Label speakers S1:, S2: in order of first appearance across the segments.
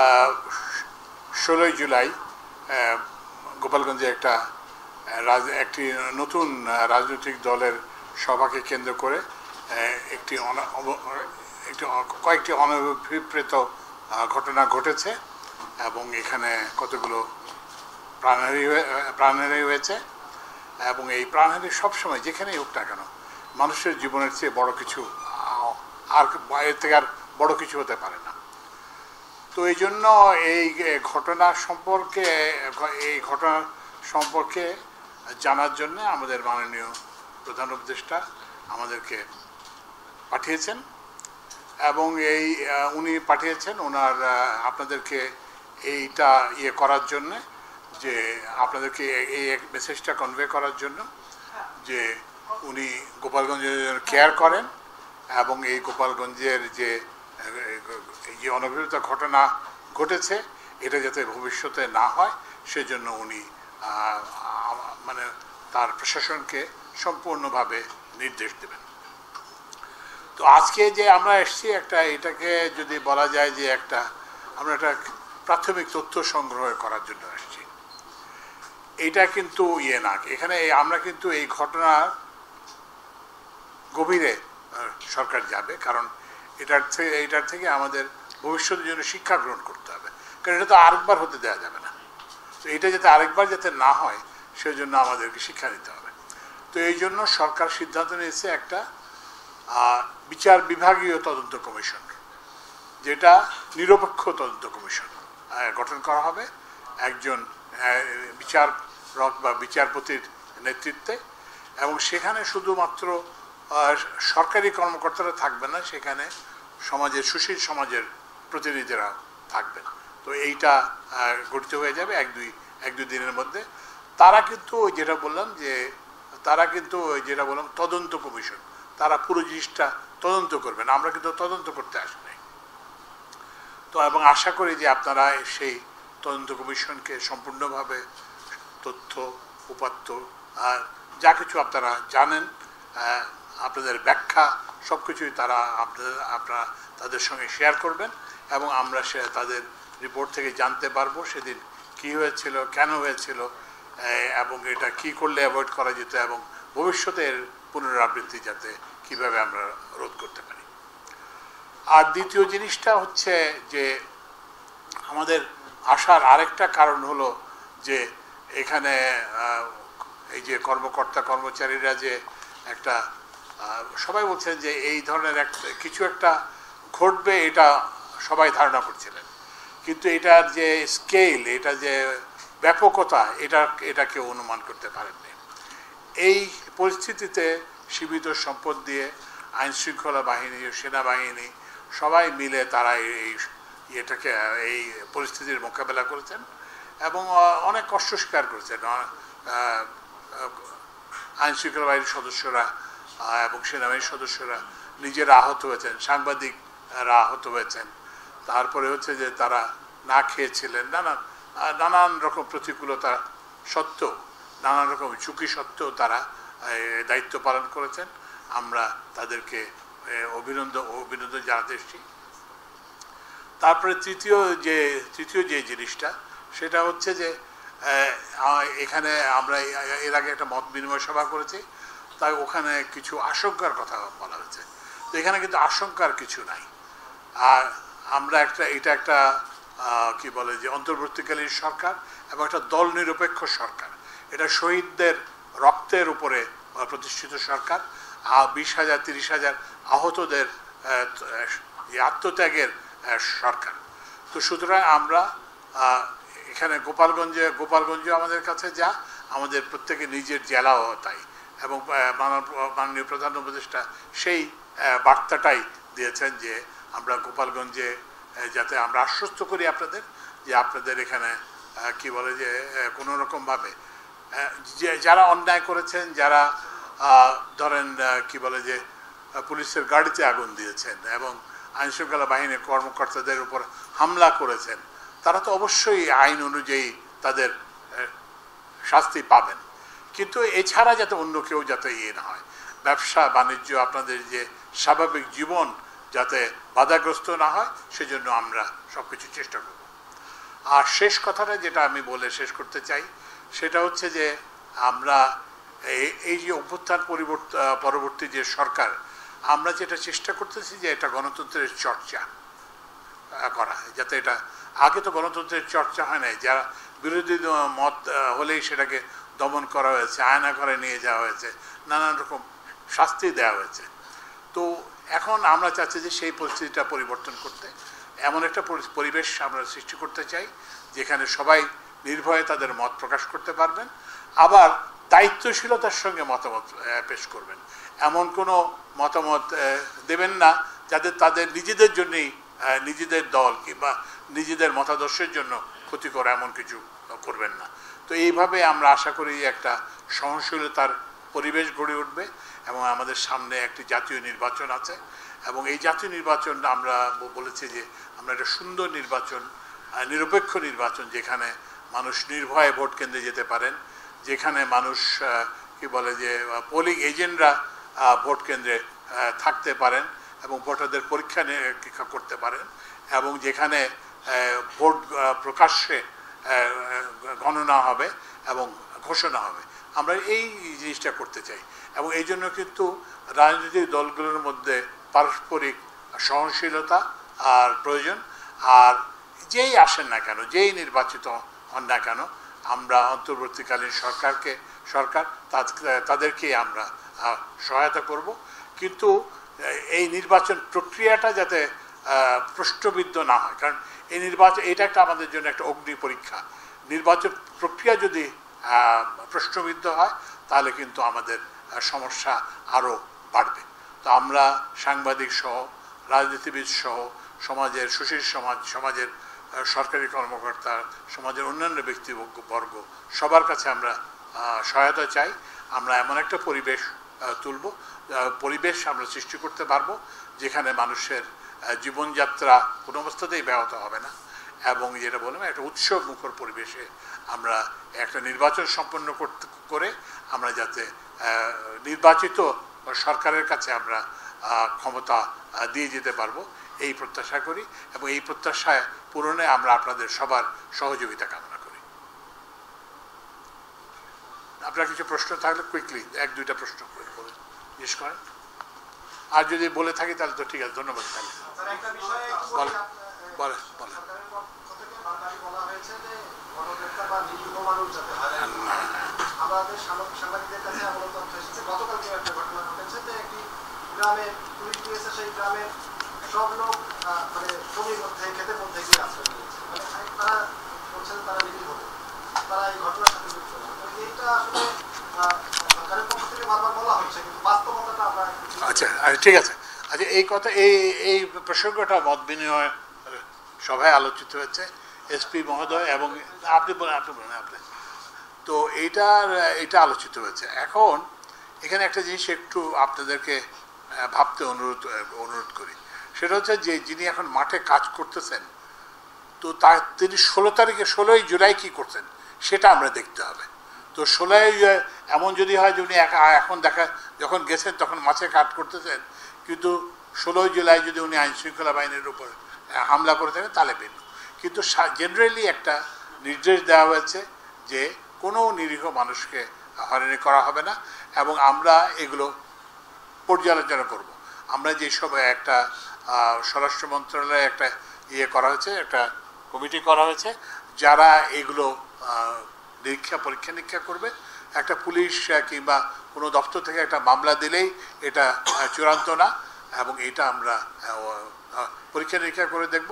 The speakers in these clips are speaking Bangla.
S1: 16 জুলাই গোপালগঞ্জে একটি নতুন রাজনৈতিক দলের সভাকে কেন্দ্র করে কয়েকটি অনভিপ্রেত ঘটনা ঘটেছে এবং এখানে কতগুলো প্রাণহানি হয়েছে এবং এই প্রাণহানি সবসময় যেখানেই হোক না কেন মানুষের জীবনের চেয়ে বড় কিছু আর এর থেকে আর বড় কিছু হতে পারে না। তো এই জন্য এই ঘটনা সম্পর্কে জানার জন্য আমাদের মাননীয় প্রধান উপদেষ্টা আমাদেরকে পাঠিয়েছেন এবং উনি পাঠিয়েছেন ওনার আপনাদেরকে এইটা করার জন্য, যে আপনাদেরকে এই মেসেজটা কনভে করার জন্য যে উনি গোপালগঞ্জের কেয়ার করেন এবং এই গোপালগঞ্জের যে অনভিপ্রেত ঘটনা ঘটেছে এটা যাতে ভবিষ্যতে না হয় সেজন্য উনি মানে তার প্রশাসনকে সম্পূর্ণভাবে নির্দেশ দেবেন। তো আজকে যে আমরা এসেছি এটাকে যদি বলা যায় যে আমরা একটা প্রাথমিক তথ্য সংগ্রহ করার জন্য এসেছি। এটা কিন্তু না, এখানে আমরা কিন্তু এই ঘটনার গভীরে সরকার যাবে, কারণ এটার থেকে আমাদের ভবিষ্যতের জন্য শিক্ষা গ্রহণ করতে হবে, কারণ এটা তো আরেকবার হতে দেওয়া যাবে না। তো এটা যাতে আরেকবার যাতে না হয় সেজন্য আমাদেরকে শিক্ষা নিতে হবে। তো এই জন্য সরকার সিদ্ধান্ত নিয়েছে একটা বিচার বিভাগীয় তদন্ত কমিশন, যেটা নিরপেক্ষ তদন্ত কমিশন গঠন করা হবে একজন বিচারক বা বিচারপতির নেতৃত্বে, এবং সেখানে শুধুমাত্র সরকারি কর্মকর্তারা থাকবে না, সেখানে সুশীল সমাজের প্রতিনিধিরা থাকবেন। তো এইটা গঠিত হয়ে যাবে এক দুই দিনের মধ্যে। তারা কিন্তু যেটা বললাম তদন্ত কমিশন, তারা পুরো জিনিসটা তদন্ত করবেন, আমরা কিন্তু তদন্ত করতে আসি নাই। তো এবং আশা করি যে আপনারা সেই তদন্ত কমিশনকে সম্পূর্ণভাবে তথ্য উপাত্ত যা কিছু আপনারা জানেন, আপনাদের ব্যাখ্যা সব কিছুই আপনারা তাদের সঙ্গে শেয়ার করবেন এবং আমরা তাদের রিপোর্ট থেকে জানতে পারবো সেদিন কি হয়েছিল, কেন হয়েছিল এবং এটা কি করলে অ্যাভয়েড করা যেত এবং ভবিষ্যতের পুনরাবৃত্তি যাতে কিভাবে আমরা রোধ করতে পারি। আর দ্বিতীয় জিনিসটা হচ্ছে যে আমাদের আসার আরেকটা কারণ হলো যে এখানে এই যে কর্মচারীরা যে সবাই বলছেন যে এই ধরনের কিছু একটা ঘটবে, এটা সবাই ধারণা করছিলেন, কিন্তু এটার যে স্কেল, এটা যে ব্যাপকতা, এটা কেউ অনুমান করতে পারেননি। এই পরিস্থিতিতে সীমিত সম্পদ দিয়ে আইনশৃঙ্খলা বাহিনী, সেনাবাহিনী সবাই মিলে তারা এই পরিস্থিতির মোকাবেলা করেছেন এবং অনেক কষ্ট স্বীকার করেছেন। আইনশৃঙ্খলা বাহিনীর সদস্যরা এবং সেনাবাহিনীর সদস্যরা নিজেরা আহত হয়েছেন, সাংবাদিকরা আহত হয়েছেন, তারপরে হচ্ছে যে তারা না খেয়েছিলেন, নানান রকম প্রতিকূলতা সত্ত্বেও, নানান রকম ঝুঁকি সত্ত্বেও তারা দায়িত্ব পালন করেছেন। আমরা তাদেরকে অভিনন্দন জানাতে এসেছি। তারপরে তৃতীয় যে জিনিসটা সেটা হচ্ছে যে এখানে আমরা এর আগে একটা মত বিনিময় সভা করেছি, তাই ওখানে কিছু আশঙ্কার কথা বলা হয়েছে। তো এখানে কিন্তু আশঙ্কার কিছু নাই। আর আমরা এটা একটা কি বলে যে অন্তর্বর্তীকালীন সরকার এবং একটা দল নিরপেক্ষ সরকার। এটা শহীদদের রক্তের উপরে প্রতিষ্ঠিত সরকার, 20,000 30,000 আহতদের আত্মত্যাগের সরকার। তো সুতরাং আমরা এখানে গোপালগঞ্জে আমাদের কাছে আমাদের প্রত্যেকের নিজের জেলাও তাই, এবং মাননীয় প্রধান উপদেষ্টা সেই বার্তাটাই দিয়েছেন যে আমরা গোপালগঞ্জে যাতে আমরা আশ্বস্ত করি আপনাদের, যে আপনাদের এখানে কি বলে যে কোনো রকমভাবে যারা অন্যায় করেছেন, যারা ধরেন কি বলে যে পুলিশের গাড়িতে আগুন দিয়েছেন এবং আইনশৃঙ্খলা বাহিনীর কর্মকর্তাদের উপর হামলা করেছেন, তারা তো অবশ্যই আইন অনুযায়ী তাদের শাস্তি পাবেন, কিন্তু এছাড়া যাতে অন্য কেউ যাতে না হয়, ব্যবসা বাণিজ্য, আপনাদের যে স্বাভাবিক জীবন যাতে বাধাগ্রস্ত না হয়, সেজন্য আমরা সব কিছু চেষ্টা করব। আর শেষ কথাটা যেটা আমি বলে শেষ করতে চাই সেটা হচ্ছে যে আমরা এই যে অভ্যুত্থান পরবর্তী যে সরকার, আমরা যেটা চেষ্টা করতেছি যে এটা গণতন্ত্রের চর্চা করা, যাতে এটা আগে তো গণতন্ত্রের চর্চা হয় নাই, যারা বিরোধী মত হলেই সেটাকে দমন করা হয়েছে, আয়না ঘরে নিয়ে যাওয়া হয়েছে, নানান রকম শাস্তি দেওয়া হয়েছে। তো এখন আমরা চাচ্ছি যে সেই পরিস্থিতিটা পরিবর্তন করতে এমন একটা পরিবেশ আমরা সৃষ্টি করতে চাই যেখানে সবাই নির্ভয়ে তাদের মত প্রকাশ করতে পারবেন, আবার দায়িত্বশীলতার সঙ্গে মতামত পেশ করবেন। এমন কোনো মতামত দেবেন না যাদের তাদের নিজেদের জন্যই, নিজেদের দল কিংবা নিজেদের মতাদর্শের জন্য ক্ষতিকর এমন কিছু করবেন না। তো এইভাবে আমরা আশা করি একটা সহনশীলতার পরিবেশ গড়ে উঠবে এবং আমাদের সামনে একটি জাতীয় নির্বাচন আছে এবং এই জাতীয় নির্বাচন আমরা বলেছি যে আমরা একটা সুন্দর নির্বাচন, নিরপেক্ষ নির্বাচন, যেখানে মানুষ নির্ভয়ে ভোট কেন্দ্রে যেতে পারেন, যেখানে মানুষ কি বলে যে পোলিং এজেন্টরা ভোট কেন্দ্রে থাকতে পারেন এবং ভোটারদের পরীক্ষা নিরীক্ষা করতে পারেন এবং যেখানে ভোট প্রকাশ্যে গণনা হবে এবং ঘোষণা হবে। আমরা এই জিনিসটা করতে চাই এবং এই জন্য কিন্তু রাজনৈতিক দলগুলোর মধ্যে পারস্পরিক সহনশীলতা আর প্রয়োজন। আর যেই আসেন না কেন, যেই নির্বাচিত হন না কেন, আমরা অন্তর্বর্তীকালীন সরকার তাদেরকে আমরা সহায়তা করব, কিন্তু এই নির্বাচন প্রক্রিয়াটা যাতে প্রশ্নবিদ্ধ না হয়, কারণ এই নির্বাচন এটা একটা আমাদের জন্য একটা অগ্নি পরীক্ষা। নির্বাচন প্রক্রিয়া যদি প্রশ্নবিদ্ধ হয় তাহলে কিন্তু আমাদের সমস্যা আরও বাড়বে। তো আমরা সাংবাদিক সহ, রাজনীতিবিদ সহ, সমাজের সুশীল সমাজের সরকারি কর্মকর্তা, সমাজের অন্যান্য ব্যক্তিবর্গ সবার কাছে আমরা সহায়তা চাই। আমরা এমন একটা পরিবেশ আমরা সৃষ্টি করতে পারবো যেখানে মানুষের জীবনযাত্রা কোনো অবস্থাতেই ব্যাহত হবে না এবং যেটা বললাম একটা উৎসব মুখর পরিবেশে আমরা একটা নির্বাচন সম্পন্ন করে আমরা যাতে নির্বাচিত সরকারের কাছে আমরা ক্ষমতা দিয়ে যেতে পারবো এই প্রত্যাশা করি এবং এই প্রত্যাশায় পূরণে আমরা আপনাদের সবার সহযোগিতা কামনা করি। আপনার কিছু প্রশ্ন থাকলে কুইকলি এক দুইটা প্রশ্ন করে জিজ্ঞেস করেন, আর যদি বলে থাকি তাহলে তো ঠিক আছে, ধন্যবাদ। তাহলে বলে
S2: আমাদের সাংবাদিকদের কাছে এমন তথ্য এসেছে, গতকালকে একটা ঘটনা ঘটেছে যে একটি গ্রামে পুলিশ দিয়েছে, সেই গ্রামের সব লোক মানে জমির মধ্যে ক্ষেতের মধ্যে গিয়ে আশ্রয় নিয়েছে, মানে তারা বলছেন তারা নিরীহ, তারা এই ঘটনার সাথে যুক্ত না। এইটা আসলে সরকারের পক্ষ থেকে বারবার বলা হচ্ছে, কিন্তু বাস্তবতাটা আমরা
S1: আচ্ছা ঠিক আছে। আচ্ছা এই কথা এই প্রসঙ্গটা মত বিনিময় সভায় আলোচিত হয়েছে এসপি মহোদয় এবং আপনি বলেন আপনি তো এইটা আলোচিত হয়েছে। এখন এখানে একটা জিনিস একটু আপনাদেরকে ভাবতে অনুরোধ করি, সেটা হচ্ছে যে যিনি এখন মাঠে কাজ করতেছেন তো তিনি 16ই জুলাই কি করছেন সেটা আমরা দেখতে হবে। তো 16ই এমন যদি হয় যে উনি এখন যখন গেছেন তখন মাঠে কাজ করতেছেন, কিন্তু 16ই জুলাই যদি উনি আইনশৃঙ্খলা বাহিনীর উপর হামলা করে থাকেন তাহলে ভিন্ন। কিন্তু জেনারেলি একটা নির্দেশ দেওয়া হয়েছে যে কোনো নিরীহ মানুষকে হয়রানি করা হবে না এবং আমরা এগুলো পর্যালোচনা করব। আমরা যেসব একটা স্বরাষ্ট্র মন্ত্রণালয়ে একটা করা হয়েছে, একটা কমিটি করা হয়েছে যারা এগুলো পরীক্ষা নিরীক্ষা করবে। একটা পুলিশ কিংবা কোনো দপ্তর থেকে একটা মামলা দিলেই এটা চূড়ান্ত না এবং এটা আমরা পরীক্ষা নিরীক্ষা করে দেখব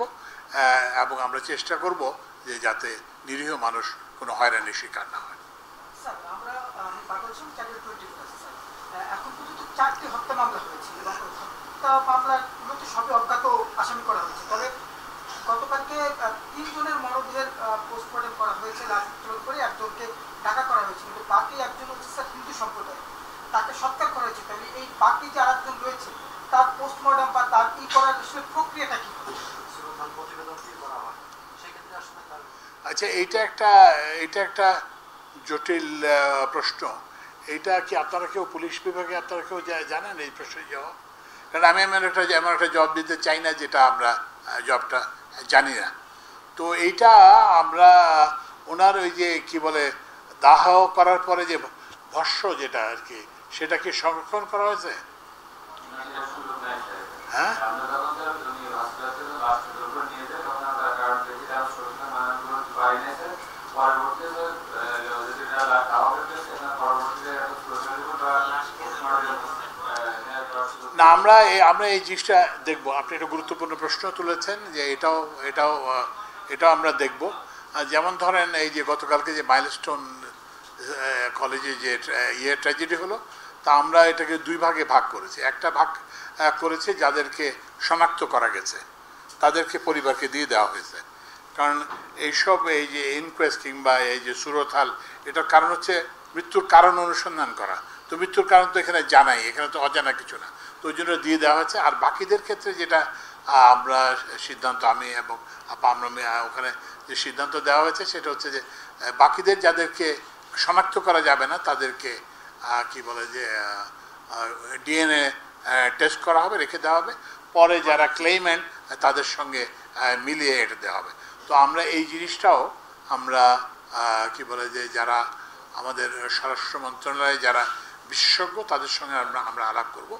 S1: এবং আমরা চেষ্টা করব যে যাতে নিরীহ মানুষ কোনো হয়রানির শিকার না হয়।
S2: এখন পর্যন্ত 4টি হত্যা মামলা হয়েছে এবং হত্যা মামলাগুলোতে সবই অজ্ঞাত আসামি করা হয়েছে। তবে গতকালকে 3 জনের মরদেহের পোস্টমর্টম করা হয়েছে, লাশ উত্তোলন করে একজনকে ঢাকা করা হয়েছে, কিন্তু বাকি একজন হচ্ছে স্যার হিন্দু সম্প্রদায়, তাকে সৎকার করা হয়েছে। তাহলে এই বাকি যে আরেকজন রয়েছে তার পোস্টমর্টম বা তার করার আসলে প্রক্রিয়াটা কি হবে?
S1: আচ্ছা এইটা একটা জটিল প্রশ্ন। এইটা কি আপনারা কেউ পুলিশ বিভাগে আপনারা কেউ জানেন এই প্রশ্নের জবাব? কারণ আমি এমন একটা জবাব দিতে চাই না যেটা আমরা জবটা জানি না। তো এইটা আমরা ওনার ওই যে কি বলে দাহ করার পরে যে ভস্য যেটা আর কি সেটা কি সংরক্ষণ করা হয়েছে? হ্যাঁ, না আমরা এই জিনিসটা দেখবো। আপনি একটা গুরুত্বপূর্ণ প্রশ্ন তুলেছেন যে এটাও আমরা দেখব। যেমন ধরেন এই যে গতকালকে যে মাইলস্টোন কলেজে যে ট্র্যাজেডি হলো, তা আমরা এটাকে দুই ভাগে ভাগ করেছি। একটা ভাগ করেছি যাদেরকে শনাক্ত করা গেছে, তাদেরকে পরিবারকে দিয়ে দেওয়া হয়েছে। কারণ এইসব এই যে ইনকোয়েস্ট কিংবা এই যে সুরতহাল, এটার কারণ হচ্ছে মৃত্যুর কারণ অনুসন্ধান করা। তো মৃত্যুর কারণ তো এখানে জানাই, এখানে তো অজানা কিছু না, তো ওই জন্য দিয়ে দেওয়া হয়েছে। আর বাকিদের ক্ষেত্রে যেটা আমরা সিদ্ধান্ত, আমি এবং আমরা ওখানে যে সিদ্ধান্ত দেওয়া হয়েছে সেটা হচ্ছে যে বাকিদের যাদেরকে শনাক্ত করা যাবে না তাদেরকে কি বলে যে ডিএনএ টেস্ট করা হবে, রেখে দেওয়া হবে, পরে যারা ক্লেইমেন্ট তাদের সঙ্গে মিলিয়ে এটা দেওয়া হবে। তো আমরা এই জিনিসটাও আমরা কি বলে যে যারা আমাদের স্বরাষ্ট্র মন্ত্রণালয়ে যারা বিশেষজ্ঞ তাদের সঙ্গে আমরা আলাপ করব।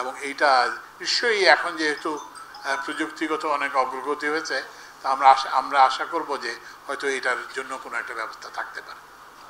S1: এবং এইটা নিশ্চয়ই এখন যেহেতু প্রযুক্তিগত অনেক অগ্রগতি হয়েছে, তা আমরা আশা করব যে হয়তো এটার জন্য কোনো একটা ব্যবস্থা থাকতে পারে।